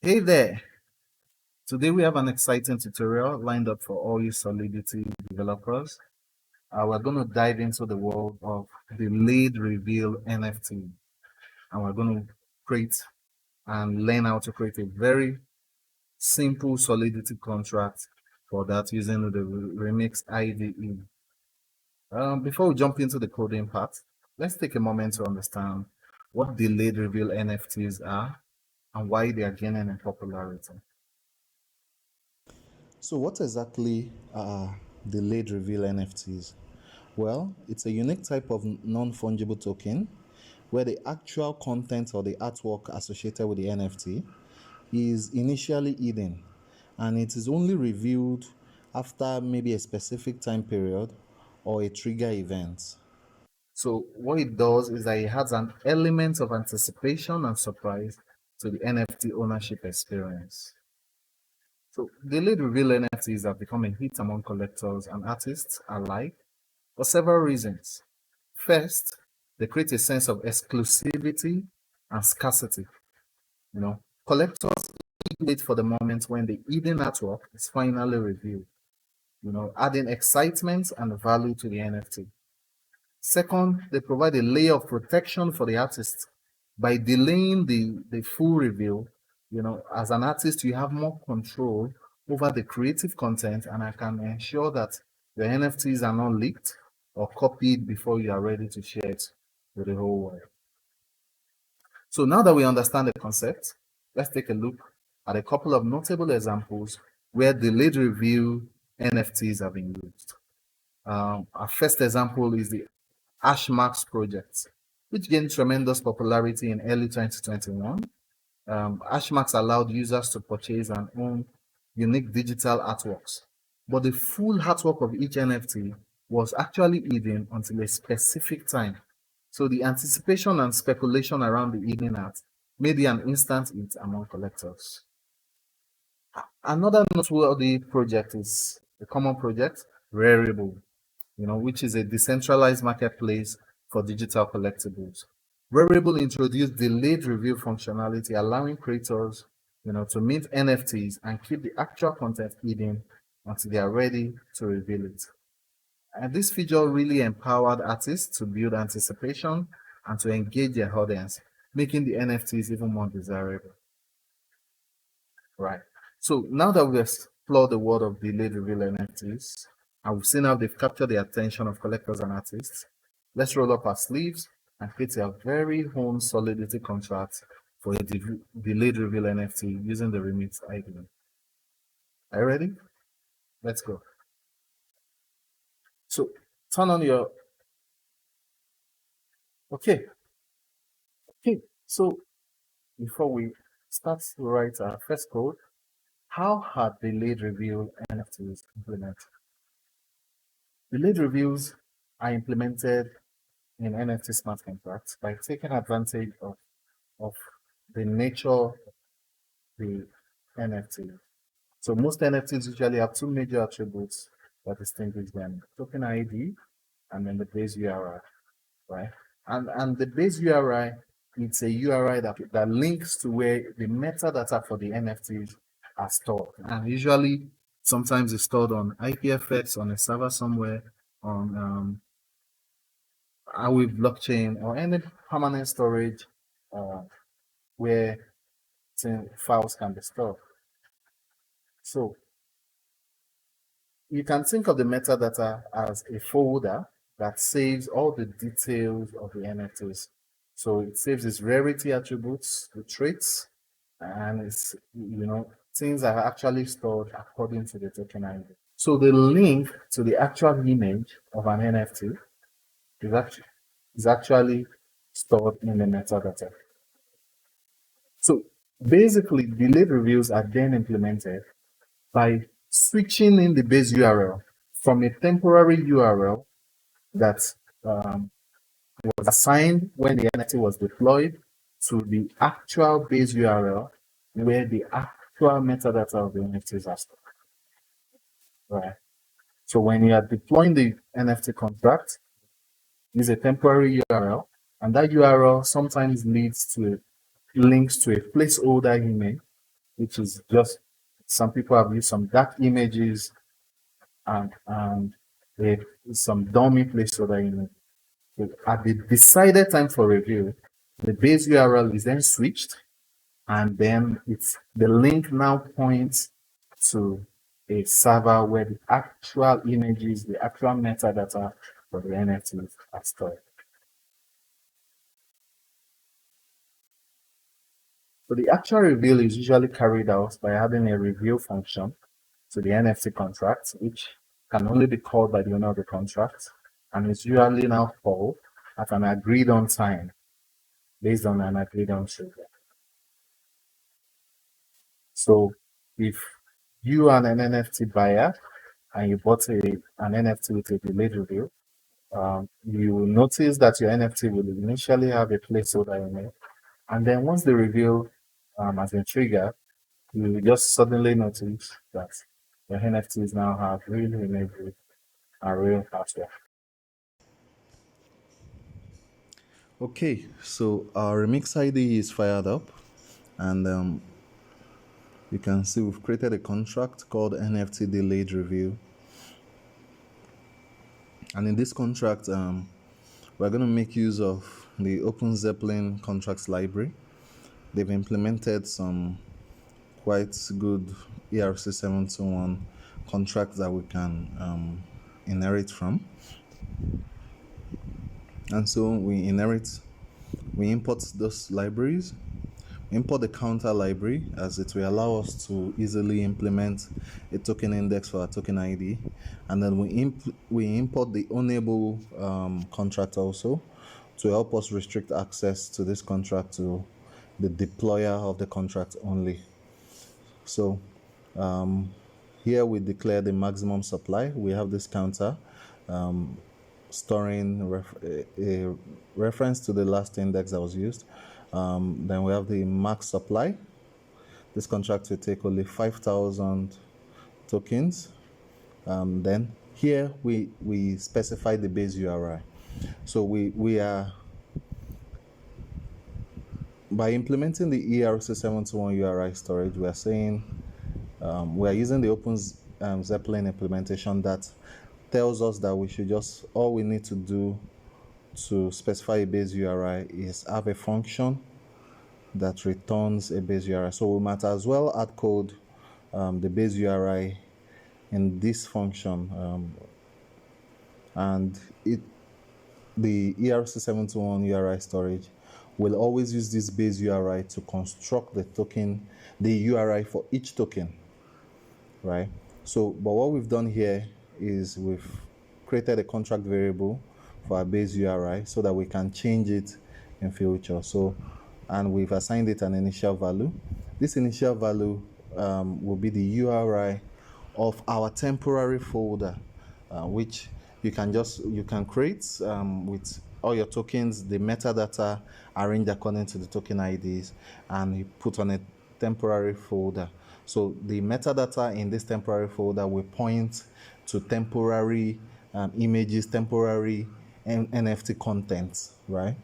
Hey there! Today we have an exciting tutorial lined up for all you Solidity developers. We're going to dive into the world of delayed reveal NFT, and we're going to create and learn how to create a very simple Solidity contract for that using the Remix IDE. Before we jump into the coding part, let's take a moment to understand what delayed reveal NFTs are and why they are gaining in popularity. So, what exactly are delayed reveal NFTs? Well, it's a unique type of non fungible token where the actual content or the artwork associated with the NFT is initially hidden and it is only revealed after maybe a specific time period or a trigger event. So what it does is that it has an element of anticipation and surprise to the NFT ownership experience. So delayed reveal NFTs have become a hit among collectors and artists alike for several reasons. First, they create a sense of exclusivity and scarcity. Collectors wait for the moment when the hidden artwork is finally revealed, adding excitement and value to the NFT. Second, they provide a layer of protection for the artist by delaying the full reveal. As an artist, you have more control over the creative content, and I can ensure that your NFTs are not leaked or copied before you are ready to share it with the whole world. So now that we understand the concept, let's take a look at a couple of notable examples where delayed reveal NFTs have been used. Our first example is the Hashmarks project, which gained tremendous popularity in early 2021. Hashmarks allowed users to purchase and own unique digital artworks, but the full artwork of each NFT was actually hidden until a specific time. So the anticipation and speculation around the hidden art made it an instant hit among collectors. Another noteworthy project is the common project, Rarible, which is a decentralized marketplace for digital collectibles. Rarible introduced delayed review functionality, allowing creators, to mint NFTs and keep the actual content hidden until they are ready to reveal it. And this feature really empowered artists to build anticipation and to engage their audience, making the NFTs even more desirable. Right. So now that we've explored the world of delayed reveal NFTs, and we've seen how they've captured the attention of collectors and artists, let's roll up our sleeves and create a very own Solidity contract for a delayed reveal NFT using the Remix ID. Are you ready? Let's go. So turn on your okay. Okay. So before we start to write our first code, how are delayed reveal NFTs implemented? Delayed reviews are implemented in NFT smart contracts by taking advantage of the nature of the NFT. So most NFTs usually have two major attributes that distinguish them: token ID and then the base URI, right? And the base URI, it's a URI that links to where the metadata for the NFTs are stored. And usually sometimes it's stored on IPFS on a server somewhere on Awi blockchain or any permanent storage uh, where files can be stored. So you can think of the metadata as a folder that saves all the details of the NFTs. So it saves its rarity attributes, the traits, and it's things that are actually stored according to the token ID. So the link to the actual image of an NFT is actually stored in the metadata. So basically, delayed reviews are then implemented by switching in the base URL from a temporary URL that um, was assigned when the NFT was deployed to the actual base URL where the actual metadata of the NFTs are stored. Right. So when you are deploying the NFT contract, use a temporary URL, and that URL sometimes leads to links to a placeholder image which is just some people have used some dark images and some dummy placeholder image. So at the decided time for review, the base URL is then switched, and then it's the link now points to a server where the actual images, the actual metadata for the NFTs are stored. So the actual reveal is usually carried out by adding a reveal function to the NFT contract, which can only be called by the owner of the contract, and is usually now called at an agreed on time based on an agreed on trigger. So if you are an NFT buyer and you bought an NFT with a delayed reveal, you will notice that your NFT will initially have a placeholder in it. And then once the reveal has been triggered, you will just suddenly notice that your NFTs now have real images and real hardware. Okay, so our remix ID is fired up, and you can see we've created a contract called NFT Delayed Review. And in this contract, we're going to make use of the Open Zeppelin contracts library. They've implemented some quite good ERC721 contracts that we can inherit from. And so we import those libraries, import the counter library, as it will allow us to easily implement a token index for our token ID. And then we import the enable contract also to help us restrict access to this contract to the deployer of the contract only. So here we declare the maximum supply. We have this counter storing a reference to the last index that was used. Then we have the max supply. This contract will take only 5,000 tokens. Then here we specify the base URI. So we are, by implementing the ERC721 URI storage, we are saying we are using the Open Zeppelin implementation that tells us that we should just, all we need to do to specify a base URI is have a function that returns a base URI. So we might as well add code the base URI in this function, and the ERC721 URI storage will always use this base URI to construct the URI for each token, right? So, but what we've done here is we've created a contract variable for our base URI so that we can change it in future. So, and we've assigned it an initial value. This initial value will be the URI of our temporary folder, which you can create with all your tokens, the metadata arranged according to the token IDs, and you put on a temporary folder. So the metadata in this temporary folder will point to temporary images, temporary NFT content, right?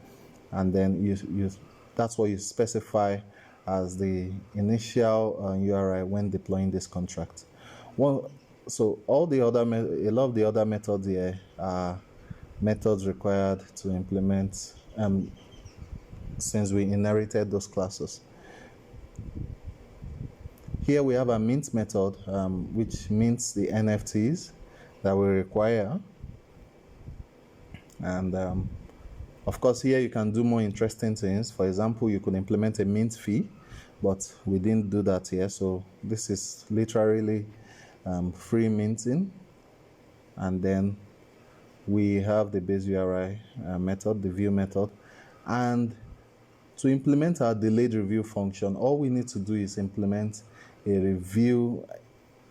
And then that's what you specify as the initial URI when deploying this contract. Well, so a lot of the other methods here are methods required to implement since we inherited those classes. Here we have a mint method, which mints the NFTs that we require. And of course, here you can do more interesting things. For example, you could implement a mint fee, but we didn't do that here. So this is literally free minting. And then we have the base URI method, the view method. And to implement our delayed review function, all we need to do is implement a review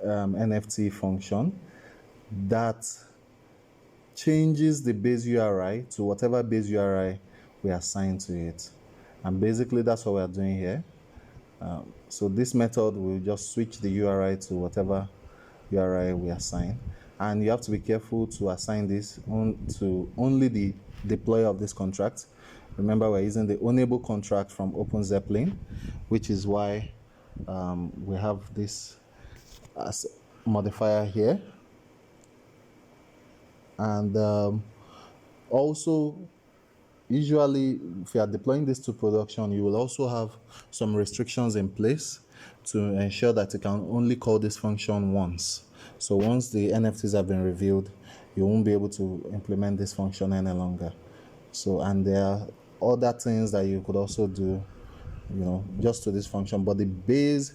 NFT function that changes the base URI to whatever base URI we assign to it. And basically that's what we are doing here. So this method will just switch the URI to whatever URI we assign. And you have to be careful to assign this to only the deployer of this contract. Remember, we're using the enable contract from Open Zeppelin, which is why we have this as modifier here, and also usually if you are deploying this to production, you will also have some restrictions in place to ensure that you can only call this function once. So once the NFTs have been revealed, you won't be able to implement this function any longer. So, and there are other things that you could also do, just to this function. But the base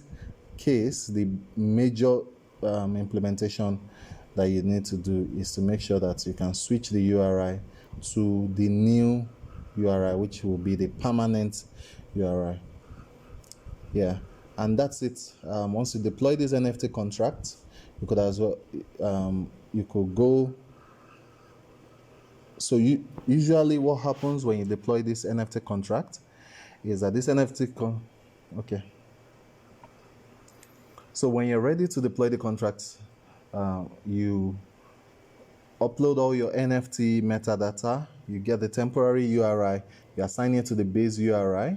case, the major implementation that you need to do is to make sure that you can switch the URI to the new URI, which will be the permanent URI. Yeah, and that's it. Once you deploy this NFT contract, you could as well, you could go. So usually what happens when you deploy this NFT contract is that this okay. So when you're ready to deploy the contract, you upload all your NFT metadata, you get the temporary URI, you assign it to the base URI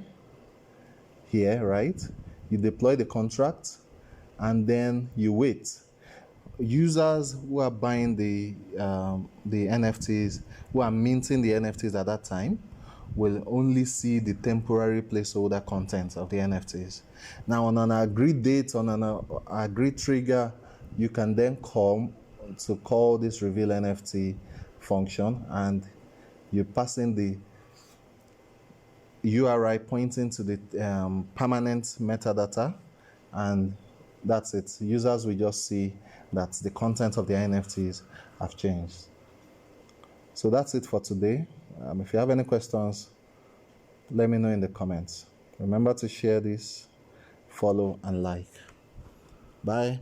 here, right? You deploy the contract, and then you wait. Users who are buying the NFTs, who are minting the NFTs at that time, will only see the temporary placeholder content of the NFTs. Now, on an agreed date, on an agreed trigger, you can then come to call this Reveal NFT function, and you pass in the URI pointing to the permanent metadata, and that's it. Users will just see that the content of the NFTs have changed. So that's it for today. If you have any questions, let me know in the comments. Remember to share this, follow, and like. Bye.